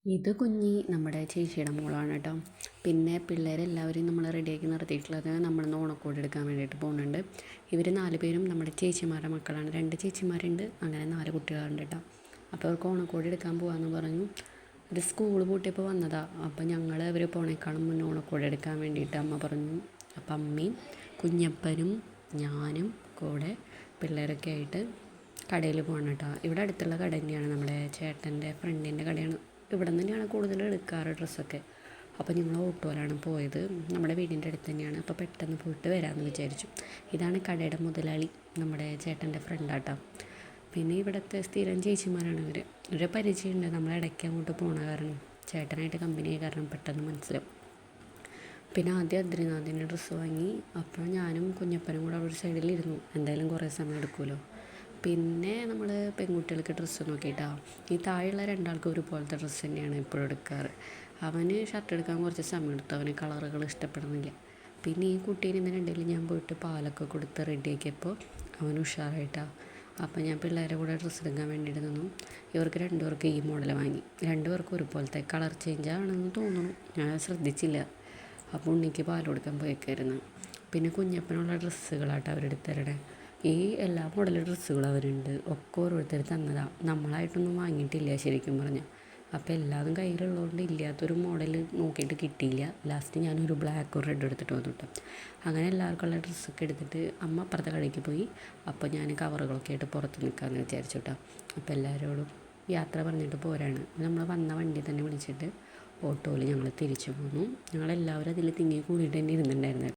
ഇത് കുഞ്ഞി നമ്മുടെ ചേച്ചിയുടെ മോളാണ് കേട്ടോ. പിന്നെ പിള്ളേരെല്ലാവരെയും നമ്മൾ റെഡിയാക്കി നിർത്തിയിട്ടുള്ളത് നമ്മൾ ഓണക്കോടി എടുക്കാൻ വേണ്ടിയിട്ട് പോകുന്നുണ്ട്. ഇവർ 4 പേരും നമ്മുടെ ചേച്ചിമാരുടെ മക്കളാണ്. 2 ചേച്ചിമാരുണ്ട്, അങ്ങനെ 4 കുട്ടികളുണ്ട് കേട്ടോ. അപ്പോൾ അവർക്ക് ഓണക്കോടി എടുക്കാൻ പോകാമെന്ന് പറഞ്ഞു. ഒരു സ്കൂൾ പൂട്ടിയപ്പോൾ വന്നതാണ്. അപ്പോൾ ഞങ്ങൾ അവർ പോണേക്കാളും മുന്നേ ഓണക്കോടി എടുക്കാൻ വേണ്ടിയിട്ട് അമ്മ പറഞ്ഞു. അപ്പം അമ്മയും കുഞ്ഞപ്പനും ഞാനും കൂടെ പിള്ളേരൊക്കെ ആയിട്ട് കടയിൽ പോകണം കേട്ടോ. ഇവിടെ അടുത്തുള്ള കട തന്നെയാണ്, നമ്മുടെ ചേട്ടൻ്റെ ഫ്രണ്ടിൻ്റെ കടയാണ്. ഇവിടെ നിന്ന് തന്നെയാണ് കൂടുതൽ എടുക്കാറ് ഡ്രസ്സൊക്കെ. അപ്പോൾ ഞങ്ങൾ ഓട്ടോയിലാണ് പോയത്. നമ്മുടെ വീടിൻ്റെ അടുത്ത് തന്നെയാണ്. അപ്പോൾ പെട്ടെന്ന് പോയിട്ട് വരാമെന്ന് വിചാരിച്ചു. ഇതാണ് കടയുടെ മുതലാളി, നമ്മുടെ ചേട്ടൻ്റെ ഫ്രണ്ടാട്ടോ. പിന്നെ ഇവിടുത്തെ സ്ഥിരം ചേച്ചിമാരാണ് ഇവർ. ഒരു പരിചയമുണ്ട്, നമ്മൾ ഇടയ്ക്ക് അങ്ങോട്ട് പോണ കാരണം, ചേട്ടനായിട്ട് കമ്പനി ആയ കാരണം പെട്ടെന്ന് മനസ്സിലാവും. പിന്നെ ആദ്യം അദ്രിനാഥിൻ്റെ ഡ്രസ്സ് വാങ്ങി. അപ്പോൾ ഞാനും കുഞ്ഞപ്പനും കൂടെ ഒരു സൈഡിലിരുന്നു. എന്തായാലും കുറേ സമയം എടുക്കുമല്ലോ. പിന്നെ നമ്മൾ പെൺകുട്ടികൾക്ക് ഡ്രസ്സ് നോക്കിയിട്ടാണ്. ഈ താഴെയുള്ള 2 ആൾക്കും ഒരുപോലത്തെ ഡ്രസ്സ് തന്നെയാണ് എപ്പോഴും എടുക്കാറ്. അവന് ഷർട്ട് എടുക്കാൻ കുറച്ച് സമയം എടുത്തു, അവന് കളറുകൾ ഇഷ്ടപ്പെടുന്നില്ല. പിന്നെ ഈ കുട്ടീനെ ഇതിനിടയിൽ ഞാൻ പോയിട്ട് പാലൊക്കെ കൊടുത്ത് റെഡിയാക്കിയപ്പോൾ അവൻ ഉഷാറായിട്ടാണ്. അപ്പോൾ ഞാൻ പിള്ളേരെ കൂടെ ഡ്രസ്സ് എടുക്കാൻ വേണ്ടിയിട്ട് നിന്നു. ഇവർക്ക് 2 പേർക്ക് ഈ മോഡൽ വാങ്ങി. 2 പേർക്കും ഒരുപോലത്തെ. കളർ ചേഞ്ച് ആണെന്ന് തോന്നുന്നു, ഞാൻ ശ്രദ്ധിച്ചില്ല. അപ്പോൾ ഉണ്ണിക്ക് പാൽ കൊടുക്കാൻ പോയേക്കായിരുന്നു. പിന്നെ കുഞ്ഞപ്പനുള്ള ഡ്രസ്സുകളാട്ടോ അവരെടുത്ത് തരണേ. ഈ എല്ലാ മോഡൽ ഡ്രസ്സുകളും അവരുണ്ട്, ഒക്കെ ഓരോരുത്തർ തന്നതാണ്. നമ്മളായിട്ടൊന്നും വാങ്ങിയിട്ടില്ല ശരിക്കും പറഞ്ഞാൽ. അപ്പോൾ എല്ലാതും കയ്യിലുള്ളതുകൊണ്ട് ഇല്ലാത്തൊരു മോഡൽ നോക്കിയിട്ട് കിട്ടിയില്ല. ലാസ്റ്റ് ഞാനൊരു ബ്ലാക്കും റെഡ് എടുത്തിട്ട് വന്നു കേട്ടോ. അങ്ങനെ എല്ലാവർക്കുള്ള ഡ്രസ്സൊക്കെ എടുത്തിട്ട് അമ്മ അപ്പുറത്തെ കടയ്ക്ക് പോയി. അപ്പോൾ ഞാൻ കവറുകളൊക്കെ ആയിട്ട് പുറത്ത് നിൽക്കാമെന്ന് വിചാരിച്ചു കേട്ടോ. അപ്പോൾ എല്ലാവരോടും യാത്ര പറഞ്ഞിട്ട് പോരാണ്. നമ്മൾ വന്ന വണ്ടി തന്നെ വിളിച്ചിട്ട് ഓട്ടോയിൽ ഞങ്ങൾ തിരിച്ചു പോന്നു. ഞങ്ങളെല്ലാവരും അതിൽ തിങ്ങി കൂടിയിട്ട് തന്നെ ഇരുന്നുണ്ടായിരുന്നു.